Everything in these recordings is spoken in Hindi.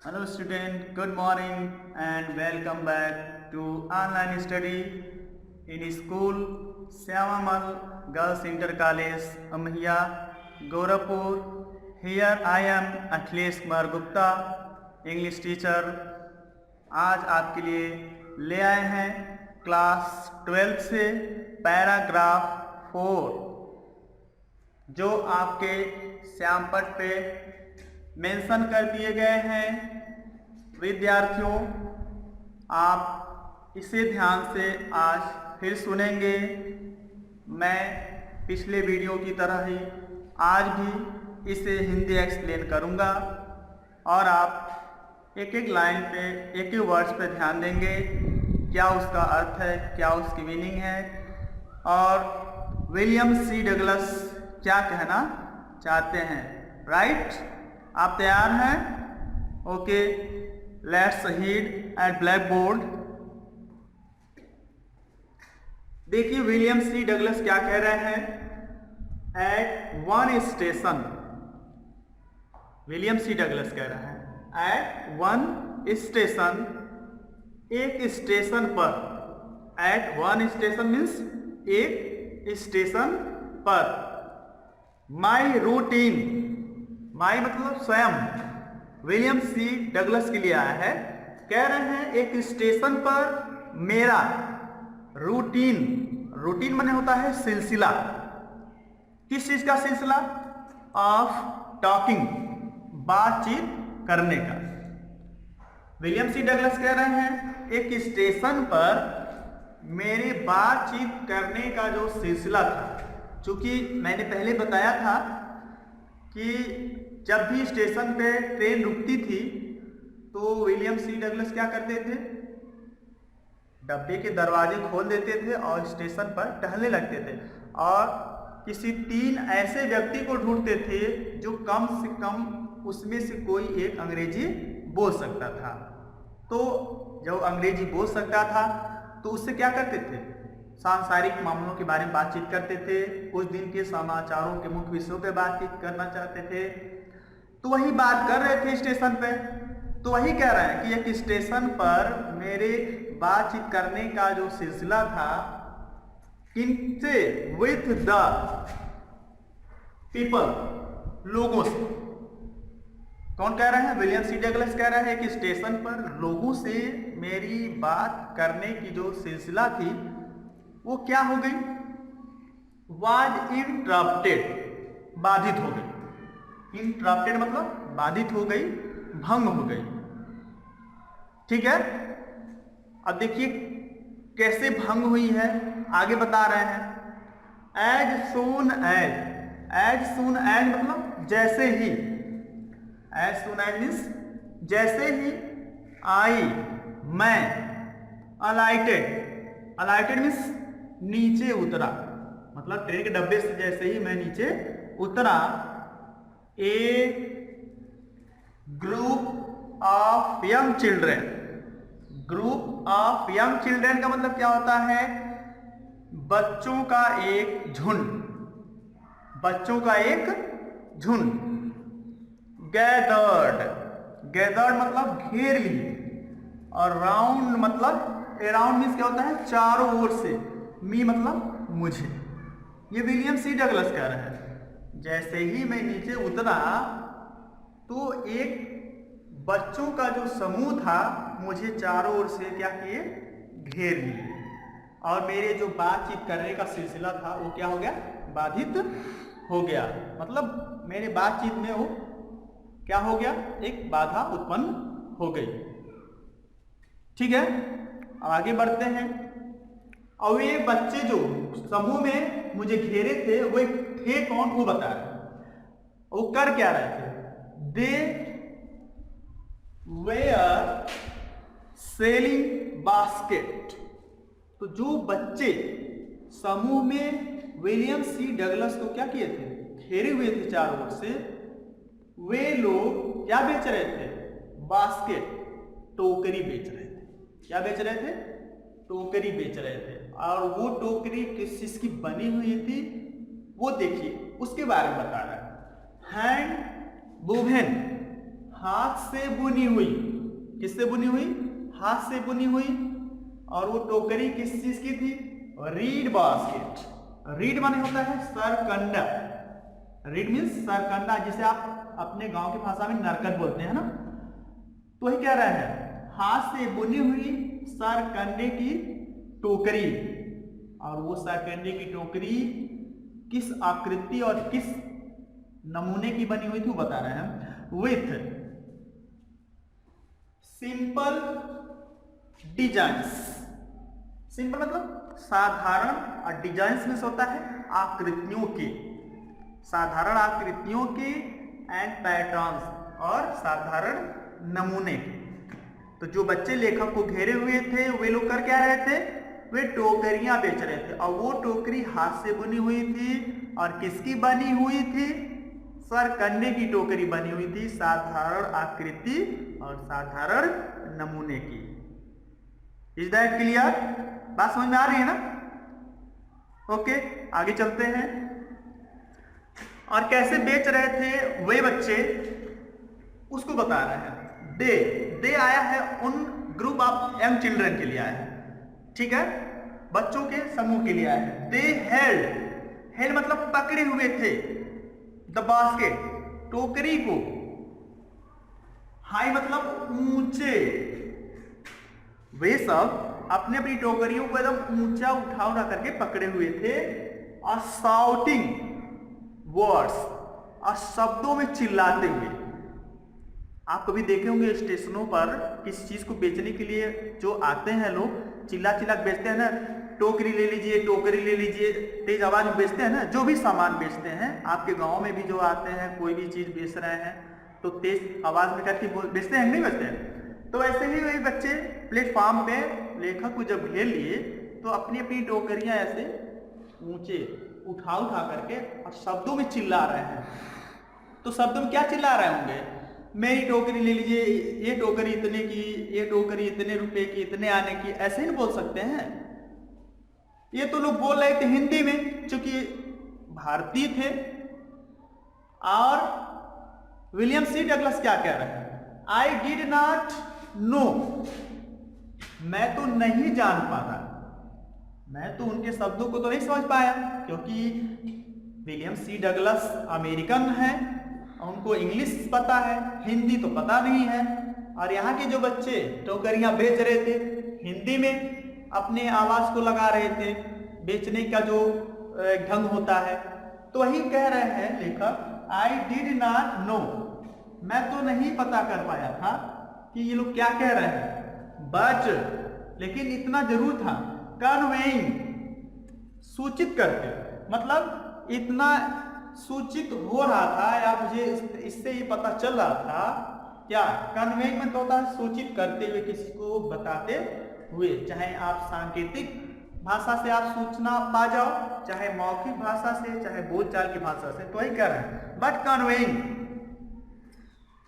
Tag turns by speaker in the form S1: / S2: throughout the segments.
S1: Hello student, good morning and welcome back to online study in school Syamamal Girls Inter College, Amhiya, Gorakhpur. Here I am Akhilesh Kumar Gupta, English teacher. आज आपके लिए ले आए हैं क्लास 12 से पैराग्राफ 4 जो आपके श्यामपट पे मेंशन कर दिए गए हैं। विद्यार्थियों, आप इसे ध्यान से आज फिर सुनेंगे। मैं पिछले वीडियो की तरह ही आज भी इसे हिंदी एक्सप्लेन करूंगा और आप एक एक लाइन पे एक एक वर्ड्स पे ध्यान देंगे, क्या उसका अर्थ है, क्या उसकी मीनिंग है और विलियम सी डगलस क्या कहना चाहते हैं। राइट? आप तैयार हैं? Okay, let's read at black board. देखिए विलियम सी डगलस क्या कह रहे हैं। At one station, William C Douglas कह रहा है एट वन स्टेशन, एक स्टेशन पर। एट वन स्टेशन मीन्स एक स्टेशन पर। माई रूटीन, माई मतलब स्वयं, विलियम सी डगलस के लिए आया है। कह रहे हैं एक स्टेशन पर मेरा रूटीन, रूटीन माने होता है सिलसिला। किस चीज का सिलसिला? ऑफ टॉकिंग, बातचीत करने का। विलियम सी डगलस कह रहे हैं एक स्टेशन पर मेरे बातचीत करने का जो सिलसिला था, चूंकि मैंने पहले बताया था कि जब भी स्टेशन पे ट्रेन रुकती थी तो विलियम सी डगलस क्या करते थे, डब्बे के दरवाजे खोल देते थे और स्टेशन पर टहलने लगते थे और किसी 3 ऐसे व्यक्ति को ढूंढते थे जो कम से कम उसमें से कोई एक अंग्रेजी बोल सकता था। तो जब अंग्रेजी बोल सकता था तो उससे क्या करते थे, सांसारिक मामलों के बारे में बातचीत करते थे, कुछ दिन के समाचारों के मुख्य विषयों पे बातचीत करना चाहते थे। तो वही बात कर रहे थे स्टेशन पे। तो वही कह रहे हैं कि एक स्टेशन पर मेरे बातचीत करने का जो सिलसिला था किनसे, विथ द पीपल, लोगों से। कौन कह रहे हैं? विलियम सी डगलस कह रहे हैं कि स्टेशन पर लोगों से मेरी बात करने की जो सिलसिला थी वो क्या हो गई, वाज इंटरप्टेड, बाधित हो गई। इंटरप्टेड मतलब बाधित हो गई, भंग हो गई। ठीक है, अब देखिए कैसे भंग हुई है, आगे बता रहे हैं। As soon as, as soon as मतलब जैसे ही, एज सून एज मीन्स जैसे ही, आई मैं, अलाइटेड, अलाइटेड मीन्स नीचे उतरा, मतलब ट्रेन के डब्बे से जैसे ही मैं नीचे उतरा। A group of young children, group of young children का मतलब क्या होता है, बच्चों का एक झुंड, बच्चों का एक झुंड। गैदर्ड, गैदर्ड मतलब घेर लिए और राउंड मतलब अराउंड मीन्स क्या होता है, चारों ओर से। मी मतलब मुझे। ये विलियम सी डगलस कह रहे हैं जैसे ही मैं नीचे उतरा तो एक बच्चों का जो समूह था मुझे चारों ओर से क्या किए, घेर लिए और मेरे जो बातचीत करने का सिलसिला था वो क्या हो गया, बाधित हो गया। मतलब मेरे बातचीत में वो क्या हो गया, एक बाधा उत्पन्न हो गई। ठीक है, अब आगे बढ़ते हैं। और ये बच्चे जो समूह में मुझे घेरे थे वो थे कौन, वो बता रहे। वो कर क्या रहे थे, दे वेयर सेलिंग बास्केट। तो जो बच्चे समूह में विलियम सी डगलस को क्या किए थे, घेरे हुए थे चारों ओर से, वे लोग क्या बेच रहे थे, बास्केट, टोकरी बेच रहे थे। क्या बेच रहे थे, टोकरी बेच रहे थे। और वो टोकरी किस चीज की बनी हुई थी वो देखिए, उसके बारे में बता रहा है। हैंड वुवेन, हाथ से बुनी हुई, किससे बुनी हुई? हाथ से बुनी हुई। और वो टोकरी किस चीज की थी? Read basket. रीड माने होता है सरकंडा। रीड मीन्स सरकंडा, जिसे आप अपने गांव की भाषा में नरकट बोलते हैं ना। तो वही कह रहे हैं, हाथ से बुनी हुई सरकंडे की टोकरी। और वो सरकंडे की टोकरी किस आकृति और किस नमूने की बनी हुई थी वो बता रहे हैं। With simple designs. सिंपल मतलब साधारण, और डिजाइन्स में होता है आकृतियों के, साधारण आकृतियों के, एंड पैटर्न्स, और साधारण नमूने के। तो जो बच्चे लेखक को घेरे हुए थे वे लोग कर क्या रहे थे? वे टोकरियां बेच रहे थे। और वो टोकरी हाथ से बुनी हुई थी। और किसकी बनी हुई थी? सरकंडे की टोकरी बनी हुई थी, साधारण आकृति और साधारण नमूने की। Is that clear? बात समझ में आ रही है ना? ओके, आगे चलते हैं। और कैसे बेच रहे थे वे बच्चे, उसको बता रहे हैं। दे आया है उन ग्रुप ऑफ यंग चिल्ड्रन के लिए आया है, ठीक है, बच्चों के समूह के लिए आया है। दे हेल्ड मतलब पकड़े हुए थे, द बास्केट टोकरी को, हाई मतलब ऊंचे। वे सब अपने अपनी टोकरियों को एकदम ऊंचा उठा करके पकड़े हुए थे। और शाउटिंग वर्ड्स, और शब्दों में चिल्लाते हुए। आप कभी देखे होंगे स्टेशनों पर किसी चीज को बेचने के लिए जो आते हैं लोग, चिल्ला चिल्ला बेचते हैं ना, टोकरी ले लीजिए, टोकरी ले लीजिए, तेज आवाज में बेचते हैं ना। जो भी सामान बेचते हैं, आपके गांव में भी जो आते हैं कोई भी चीज बेच रहे हैं तो तेज आवाज में करके बेचते हैं, नहीं बेचते हैं? तो ऐसे ही वही बच्चे प्लेटफॉर्म पे लेखक को जब घेर लिए तो अपनी अपनी टोकरियां ऐसे ऊंचे उठा करके और शब्दों में चिल्ला रहे हैं। तो शब्दों में क्या चिल्ला रहे होंगे? मेरी टोकरी ले लीजिए, ये टोकरी इतने की, ये टोकरी इतने रुपए की, इतने आने की, ऐसे ही बोल सकते हैं। ये तो लोग बोल रहे थे हिंदी में, क्योंकि भारतीय थे। और विलियम सी डगलस क्या कह रहे हैं? आई डिड नॉट नो, मैं तो नहीं जान पाता, मैं तो उनके शब्दों को तो नहीं समझ पाया, क्योंकि विलियम सी डगलस अमेरिकन है, उनको इंग्लिश पता है, हिंदी तो पता नहीं है। और यहाँ के जो बच्चे टोकरियां बेच रहे थे, हिंदी में अपने आवाज को लगा रहे थे, बेचने का जो ढंग होता है। तो वही कह रहे हैं लेखक, आई डिड नॉट नो, मैं तो नहीं पता कर पाया था कि ये लोग क्या कह रहे हैं। बट लेकिन इतना जरूर था, कन्वेइंग सूचित करके, मतलब इतना सूचित हो रहा था, या मुझे इससे ये पता चल रहा था, क्या कन्वेइंग में तो होता है सूचित करते हुए, किसी को बताते हुए। चाहे आप सांकेतिक भाषा से आप सूचना पा जाओ, चाहे मौखिक भाषा से, चाहे बोलचाल की भाषा से, तो वही कह रहे हैं। बट कन्वेइंग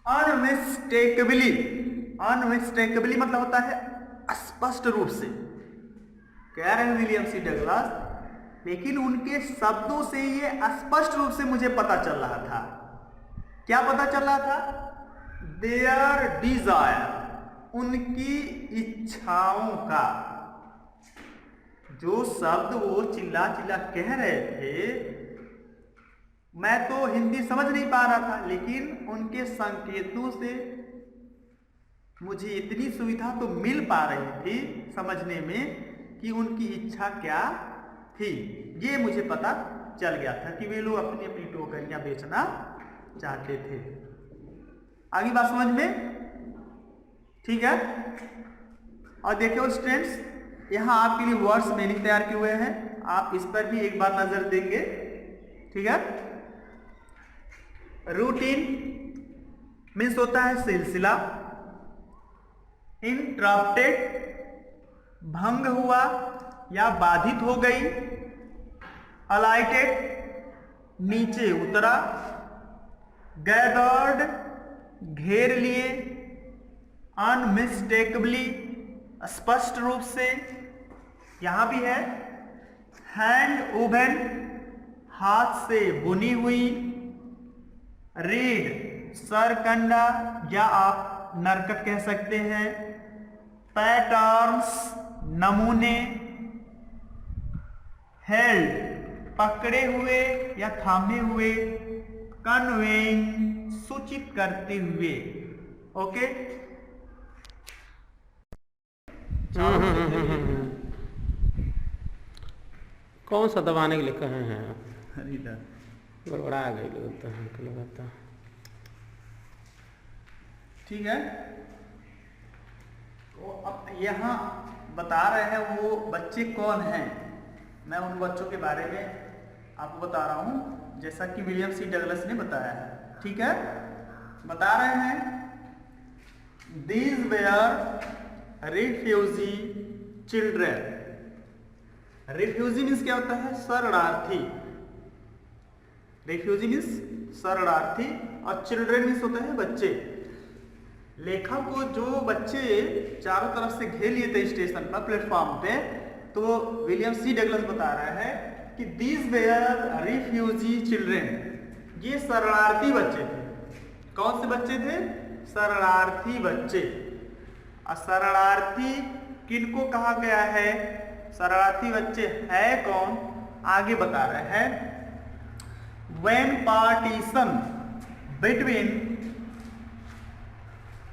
S1: अनमिस्टेकेबली, अनमिस्टेकेबली मतलब होता है स्पष्ट रूप से, कह रहे हैं विलियम सी डगलस, लेकिन उनके शब्दों से ये स्पष्ट रूप से मुझे पता चल रहा था। क्या पता चल रहा था? देयर डिजायर, उनकी इच्छाओं का। जो शब्द वो चिल्ला चिल्ला कह रहे थे, मैं तो हिंदी समझ नहीं पा रहा था, लेकिन उनके संकेतों से मुझे इतनी सुविधा तो मिल पा रही थी समझने में कि उनकी इच्छा क्या थी। ये मुझे पता चल गया था कि वे लोग अपनी अपनी टोकरियां बेचना चाहते थे। आगे बात समझ में? ठीक है। और देखिए स्टूडेंट्स, यहाँ आपके लिए वर्ड्स मैंने तैयार किए हुए हैं, आप इस पर भी एक बार नजर देंगे, ठीक है। रूटीन मीन्स होता है सिलसिला, इंटरप्टेड भंग हुआ या बाधित हो गई, अलाइटेड नीचे उतरा, गैदर्ड घेर लिए, अनमिस्टेकेबली स्पष्ट रूप से, यहां भी है हैंड वुवन हाथ से बुनी हुई, रीड सरकंडा या आप नरकट कह सकते हैं। पैटर्न्स नमूने। हेल्ड पकड़े हुए या थामे हुए। कन्वेइंग सूचित करते हुए। ओके।
S2: कौन सा दबाने के लिए कहे हैं?
S1: गड़बड़ा
S2: गई लगता।
S1: ठीक है। तो अब यहाँ बता रहे हैं वो बच्चे कौन हैं। मैं उन बच्चों के बारे में आपको बता रहा हूं जैसा कि विलियम सी डगलस ने बताया है। ठीक है। बता रहे हैं these where refugee children. Refugee means क्या होता है? शरणार्थी। रिफ्यूजी मीन्स शरणार्थी और चिल्ड्रेन मीन्स होता है बच्चे। लेखक को जो बच्चे चारों तरफ से घेर लिए थे स्टेशन पर, प्लेटफॉर्म पे, तो विलियम सी डगलस बता रहा है कि दीज वेयर रिफ्यूजी चिल्ड्रेन, ये शरणार्थी बच्चे थे। कौन से बच्चे थे? शरणार्थी बच्चे। और शरणार्थी किनको कहा गया है? शरणार्थी बच्चे है कौन? आगे बता रहे हैं when partition between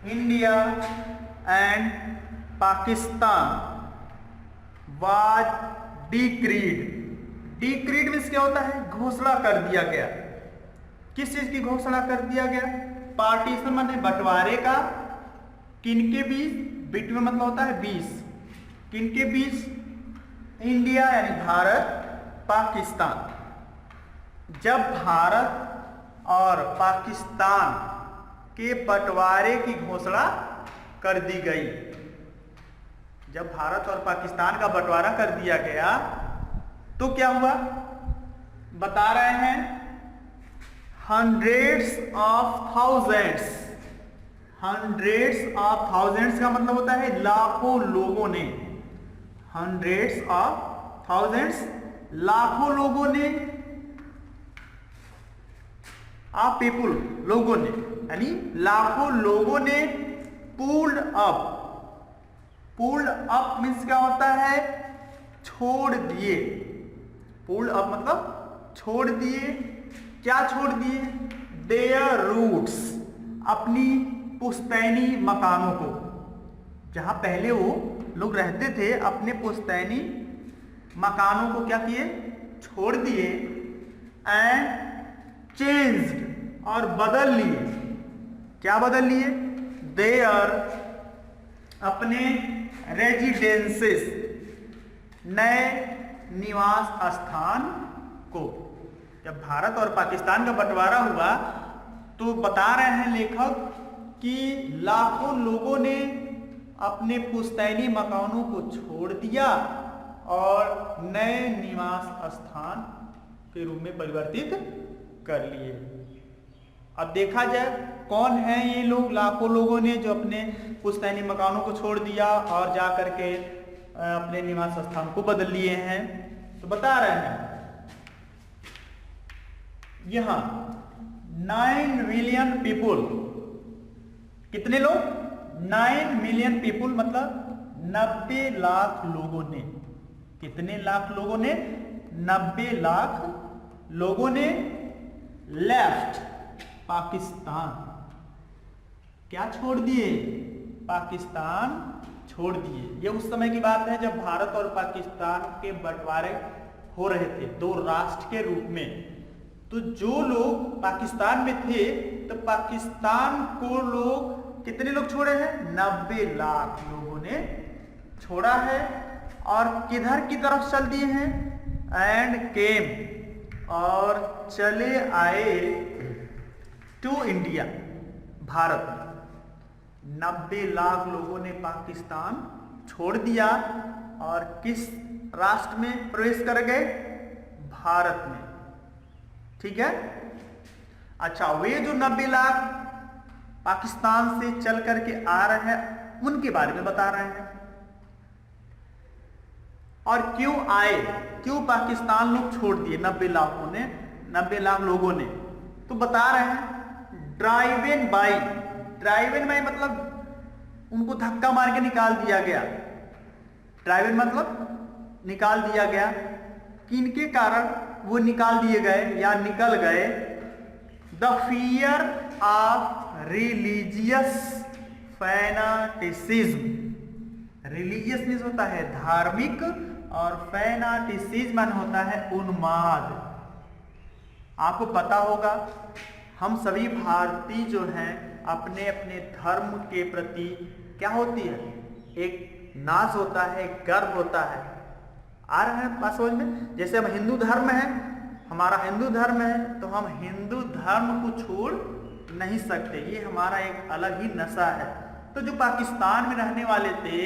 S1: India and Pakistan was decreed. Decreed means क्या होता है? घोषणा कर दिया गया। किस चीज की घोषणा कर दिया गया? पार्टीशन माने बंटवारे का। किनके बीच? बिटवीन मतलब होता है बीच। किनके बीच? इंडिया यानी भारत, पाकिस्तान। जब भारत और पाकिस्तान के बंटवारे की घोषणा कर दी गई, जब भारत और पाकिस्तान का बंटवारा कर दिया गया तो क्या हुआ? बता रहे हैं hundreds of thousands. Hundreds of thousands का मतलब होता है लाखों लोगों ने। हंड्रेड्स ऑफ थाउजेंड्स लाखों लोगों ने, ऑफ पीपुल लोगों ने, यानी लाखों लोगों ने pulled up. Pulled up means क्या होता है? छोड़ दिए। पुल्ड अप मतलब छोड़ दिए। क्या छोड़ दिए? देयर रूट्स, अपनी पुश्तैनी मकानों को। जहां पहले वो लोग रहते थे, अपने पुश्तैनी मकानों को क्या किए? छोड़ दिए। एंड चेंज्ड, और बदल लिए। क्या बदल लिए? देयर, अपने रेजिडेंसेस, नए निवास स्थान को। जब भारत और पाकिस्तान का बंटवारा हुआ तो बता रहे हैं लेखक कि लाखों लोगों ने अपने पुश्तैनी मकानों को छोड़ दिया और नए निवास स्थान के रूप में परिवर्तित कर लिए। अब देखा जाए कौन है ये लोग, लाखों लोगों ने जो अपने पुश्तैनी मकानों को छोड़ दिया और जा करके अपने निवास स्थान को बदल लिए हैं। तो बता रहे हैं यहां 9 मिलियन पीपुल। कितने लोग? 9 मिलियन पीपुल मतलब 90 लाख लोगों ने। कितने लाख लोगों ने? 90 लाख लोगों ने लेफ्ट पाकिस्तान। क्या छोड़ दिए? पाकिस्तान छोड़ दिए। ये उस समय की बात है जब भारत और पाकिस्तान के बंटवारे हो रहे थे दो राष्ट्र के रूप में। तो जो लोग पाकिस्तान में थे तो पाकिस्तान को लोग कितने लोग छोड़े हैं? 90 लाख लोगों ने छोड़ा है। और किधर की तरफ चल दिए हैं? एंड केम, और चले आए टू इंडिया, भारत में। 90 लाख लोगों ने पाकिस्तान छोड़ दिया और किस राष्ट्र में प्रवेश कर गए? भारत में। ठीक है। अच्छा, वे जो 90 लाख पाकिस्तान से चल करके आ रहे हैं उनके बारे में बता रहे हैं। और क्यों आए, क्यों पाकिस्तान लोग छोड़ दिए 90 लाखों ने, 90 लाख लोगों ने? तो बता रहे हैं ड्राइवन बाई मतलब उनको धक्का मार के निकाल दिया गया। ड्राइवन मतलब निकाल दिया गया। किनके कारण वो निकाल दिए गए या निकल गए? The fear of religious fanaticism. Religious means होता है धार्मिक और फैनाटिसिज्म होता है उन्माद। आपको पता होगा हम सभी भारतीय जो हैं अपने अपने धर्म के प्रति क्या होती है, एक नाज होता है, गर्व होता है। आ रहा है बात समझ में? जैसे हम हिंदू धर्म है, हमारा हिंदू धर्म है, तो हम हिंदू धर्म को छोड़ नहीं सकते, ये हमारा एक अलग ही नशा है। तो जो पाकिस्तान में रहने वाले थे,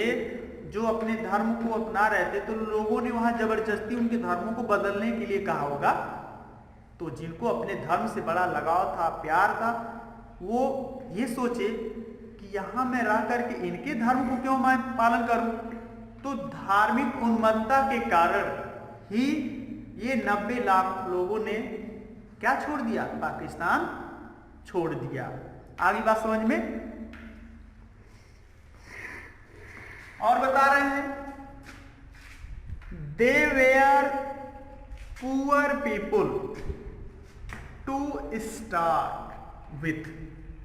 S1: जो अपने धर्म को अपना रहे थे, तो लोगों ने वहां जबरदस्ती उनके धर्मों को बदलने के लिए कहा होगा। तो जिनको अपने धर्म से बड़ा लगाव था, प्यार था, वो ये सोचे कि यहाँ मैं रह करके इनके धर्म को क्यों मैं पालन करूं। तो धार्मिक उन्मत्तता के कारण ही ये 90 लाख लोगों ने क्या छोड़ दिया? पाकिस्तान छोड़ दिया। आगे बात समझ में? और बता रहे हैं they were poor people to start with.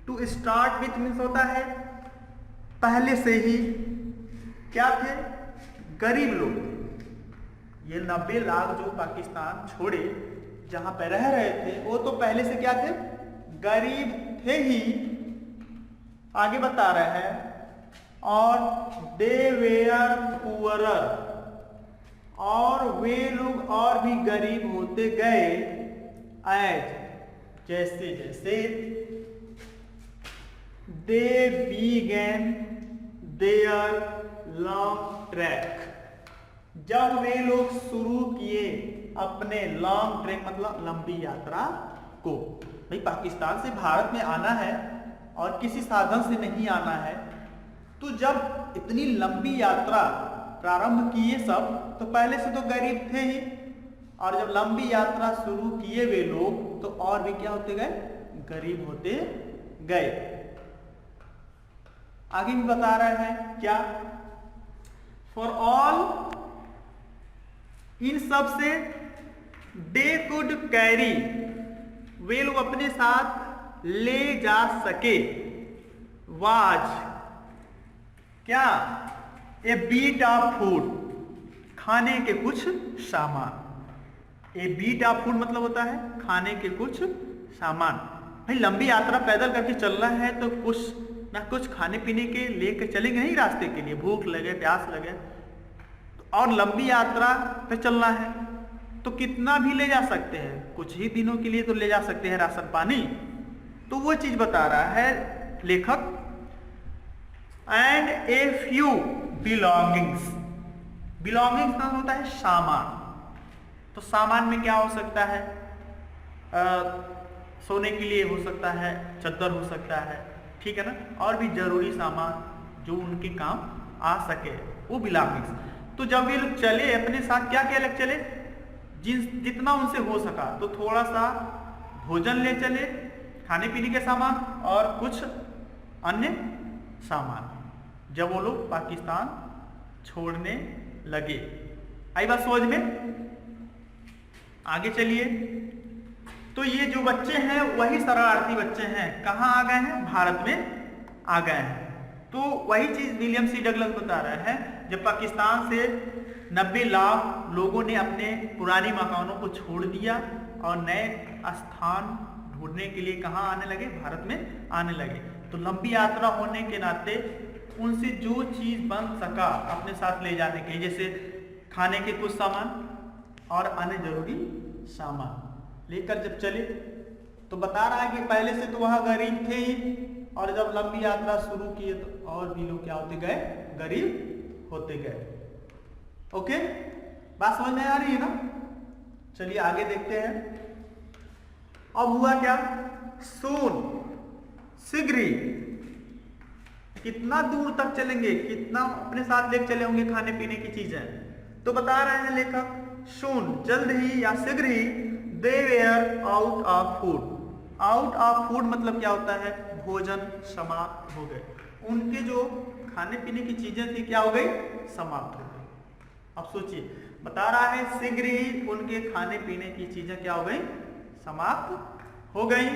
S1: To start with means होता है पहले से ही क्या थे? गरीब लोग थे। ये 90 लाख जो पाकिस्तान छोड़े जहां पर रह रहे थे, वो तो पहले से क्या थे? गरीब थे ही। आगे बता रहे हैं और दे वेयर पुअरर, और वे लोग और भी गरीब होते गए। एज जैसे जैसे दे बीगेन देयर लॉन्ग ट्रैक, जब वे लोग शुरू किए अपने लॉन्ग ट्रैक मतलब लंबी यात्रा को। भाई पाकिस्तान से भारत में आना है और किसी साधन से नहीं आना है, तो जब इतनी लंबी यात्रा प्रारंभ किए सब, तो पहले से तो गरीब थे ही, और जब लंबी यात्रा शुरू किए वे लोग, तो और भी क्या होते गए? गरीब होते गए। आगे भी बता रहे हैं क्या? फॉर ऑल, इन सब से दे कुड कैरी, वे लोग अपने साथ ले जा सके। वाज क्या? ए बीट ऑफ फूड, खाने के कुछ सामान। ए बीट ऑफ फूड मतलब होता है खाने के कुछ सामान। भाई लंबी यात्रा पैदल करके चलना है तो कुछ ना कुछ खाने पीने के लेकर चलेंगे नहीं रास्ते के लिए, भूख लगे, प्यास लगे, और लंबी यात्रा पे चलना है तो कितना भी ले जा सकते हैं, कुछ ही दिनों के लिए तो ले जा सकते हैं राशन पानी। तो वो चीज बता रहा है लेखक। And a few belongings, belongings का होता है सामान। तो सामान में क्या हो सकता है? सोने के लिए हो सकता है, चद्दर हो सकता है, ठीक है ना, और भी जरूरी सामान जो उनके काम आ सके, वो बिलोंगिंग्स। तो जब ये लोग चले अपने साथ क्या क्या लेकर चले? जितना उनसे हो सका, तो थोड़ा सा भोजन ले चले, खाने पीने के सामान और कुछ अन्य सामान, जब वो लोग पाकिस्तान छोड़ने लगे। आई बात समझ में? आगे चलिए। तो ये जो बच्चे हैं वही शरणार्थी बच्चे हैं, कहाँ आ गए हैं? भारत में आ गए हैं। तो वही चीज विलियम सी डगलस बता रहे हैं, जब पाकिस्तान से 90 लाख लोगों ने अपने पुरानी मकानों को छोड़ दिया और नए स्थान ढूंढने के लिए कहाँ आने लगे? भारत में आने लगे। तो लंबी यात्रा होने के नाते उनसे जो चीज बन सका अपने साथ ले जाने के लिए, जैसे खाने के कुछ सामान और अन्य जरूरी सामान लेकर जब चले, तो बता रहा है कि पहले से तो वहां गरीब थे ही, और जब लंबी यात्रा शुरू की तो और भी लोग क्या होते गए? गरीब होते गए। ओके, बात समझ में आ रही है ना? चलिए आगे देखते हैं। अब हुआ क्या? सून, शीघ्र ही। कितना दूर तक चलेंगे, कितना अपने साथ लेकर चले होंगे खाने पीने की चीजें? तो बता रहे हैं लेखक, सून जल्द ही या शीघ्र ही, they were out of food, out of food मतलब क्या होता है, भोजन समाप्त हो गए, उनके जो खाने पीने की चीजें थी क्या हो गई, समाप्त हो गई। अब सोचिए, बता रहा है शीघ्र ही उनके खाने पीने की चीजें क्या हो गई, समाप्त हो गई।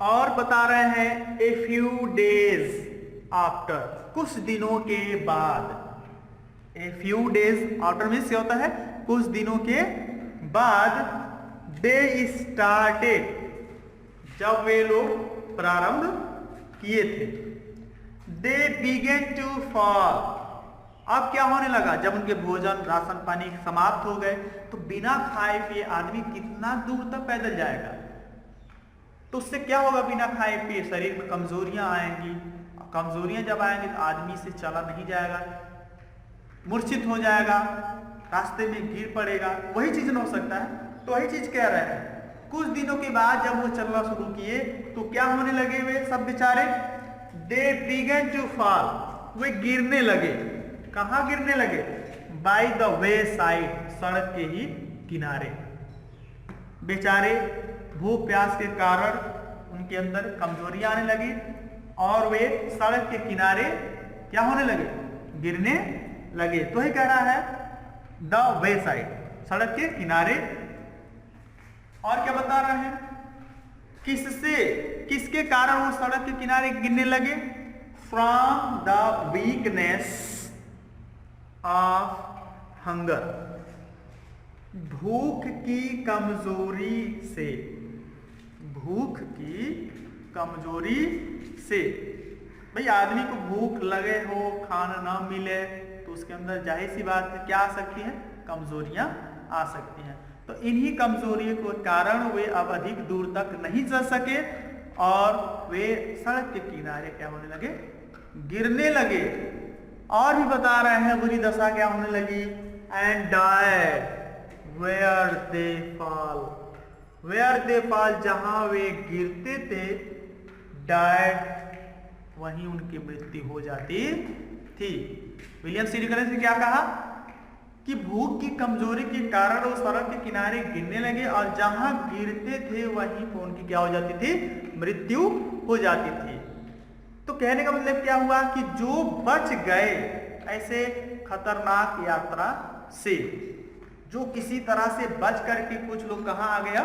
S1: और बता रहे हैं ए फ्यू डेज आफ्टर, कुछ दिनों के बाद। A few days after means क्या होता है, कुछ दिनों के बाद। दे स्टार्टेड, जब वे लोग प्रारंभ किए थे। दे बिगेन टू फॉल, अब क्या होने लगा, जब उनके भोजन राशन पानी समाप्त हो गए तो बिना खाए पिए आदमी कितना दूर तक पैदल जाएगा। तो उससे क्या होगा, बिना खाए पिए शरीर में कमजोरियां आएंगी, कमजोरियां जब आएंगी तो आदमी से चला नहीं जाएगा, मूर्छित हो जाएगा, रास्ते में गिर पड़ेगा, वही चीज हो सकता है। तो वही चीज कह रहे हैं, कुछ दिनों के बाद जब वो चलना शुरू किए तो क्या होने लगे वे सब बेचारे, दे बिगन टू फॉल, वे गिरने लगे। कहाँ गिरने लगे, बाय द वे साइड, सड़क के ही किनारे। बेचारे भूख प्यास के कारण उनके अंदर कमजोरियां आने लगी और वे सड़क के किनारे क्या होने लगे, गिरने लगे। तो ही कह रहा है द वे साइड, सड़क के किनारे। और क्या बता रहे हैं, किससे, किसके कारण वो सड़क के किनारे गिरने लगे, from the weakness of hunger, भूख की कमजोरी से, भूख की कमजोरी से। भाई आदमी को भूख लगे हो, खाना ना मिले तो उसके अंदर जाहिर सी बात है क्या आ सकती है, कमजोरियां आ सकती हैं। तो इन्हीं कमजोरियों के कारण वे अब अधिक दूर तक नहीं चल सके और वे सड़क के किनारे क्या होने लगे, गिरने लगे। और भी बता रहे हैं बुरी दशा क्या होने लगी, and died where they fall, where they fall, जहां वे गिरते थे, डाइड वहीं उनकी मृत्यु हो जाती थी। विलियम सी डिकन्स ने क्या कहा कि भूख की कमजोरी के कारण वो सड़क के किनारे गिरने लगे और जहां गिरते थे वहीं पर उनकी क्या हो जाती थी, मृत्यु हो जाती थी। तो कहने का मतलब क्या हुआ कि जो बच गए ऐसे खतरनाक यात्रा से, जो किसी तरह से बच करके कुछ लोग कहाँ आ गया,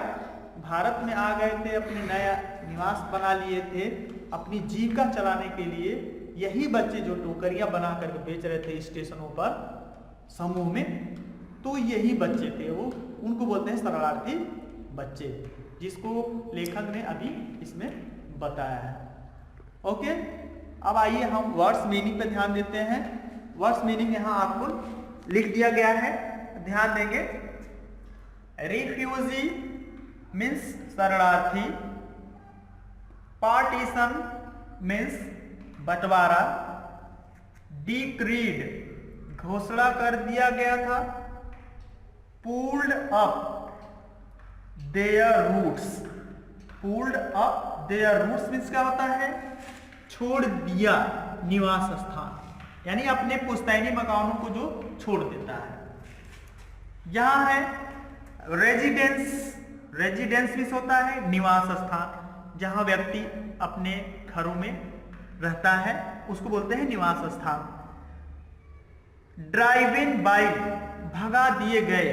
S1: भारत में आ गए थे, अपने नया निवास बना लिए थे अपनी जीविका चलाने के लिए। यही बच्चे जो टोकरियां बना करके बेच रहे थे स्टेशनों पर समूह में, तो यही बच्चे थे, वो उनको बोलते हैं शरणार्थी बच्चे, जिसको लेखक ने अभी इसमें बताया है। ओके, अब आइए हम वर्ड्स मीनिंग पे ध्यान देते हैं। वर्ड्स मीनिंग यहाँ आपको लिख दिया गया है, ध्यान देंगे। रिफ्यूजी मीन्स शरणार्थी, पार्टीशन मीन्स बंटवारा, डिक्रीड घोषणा कर दिया गया था, pulled up their roots, pulled up their roots means क्या होता है, छोड़ दिया निवास स्थान, यानी अपने पुश्तैनी मकानों को जो छोड़ देता है। यहां है रेजिडेंस, रेजिडेंस मीन्स होता है निवास स्थान, जहां व्यक्ति अपने घरों में रहता है उसको बोलते हैं निवास स्थान। ड्राइविंग बाई भगा दिए गए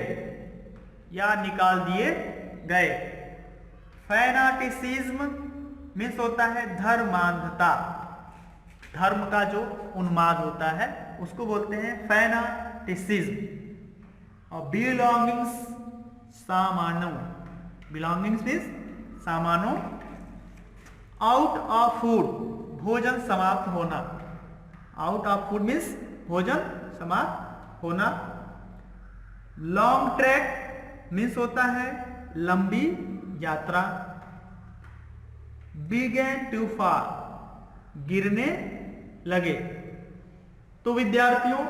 S1: या निकाल दिए गए। फैनाटिसिज्म मीन्स होता है धर्मांधता, धर्म का जो उन्माद होता है उसको बोलते हैं फैनाटिसिज्म। और बिलोंगिंग्स सामानो, बिलोंगिंग्स मीन्स सामानो। आउट ऑफ फूड भोजन समाप्त होना, आउट ऑफ फूड मीन्स भोजन समाप्त होना। लॉन्ग ट्रैक मीन्स होता है लंबी यात्रा। बिगेन टू फॉल गिरने लगे। तो विद्यार्थियों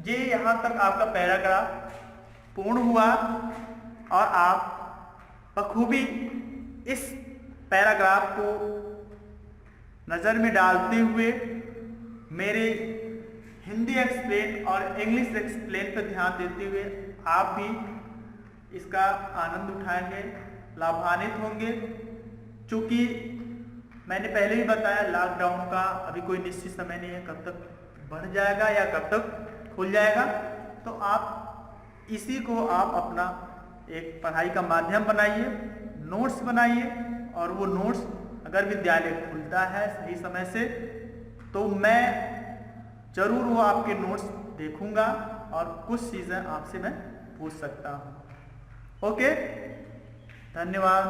S1: ये यहां तक आपका पैराग्राफ पूर्ण हुआ और आप बखूबी इस पैराग्राफ को नजर में डालते हुए मेरे हिंदी एक्सप्लेन और इंग्लिश एक्सप्लेन पर ध्यान देते हुए आप भी इसका आनंद उठाएंगे, लाभान्वित होंगे। चूँकि मैंने पहले ही बताया लॉकडाउन का अभी कोई निश्चित समय नहीं है, कब तक बढ़ जाएगा या कब तक खुल जाएगा। तो आप इसी को आप अपना एक पढ़ाई का माध्यम बनाइए, नोट्स बनाइए, और वो नोट्स अगर विद्यालय खुलता है सही समय से तो मैं ज़रूर वो आपके नोट्स देखूंगा और कुछ चीज़ें आपसे मैं पूछ सकता हूँ। ओके, धन्यवाद।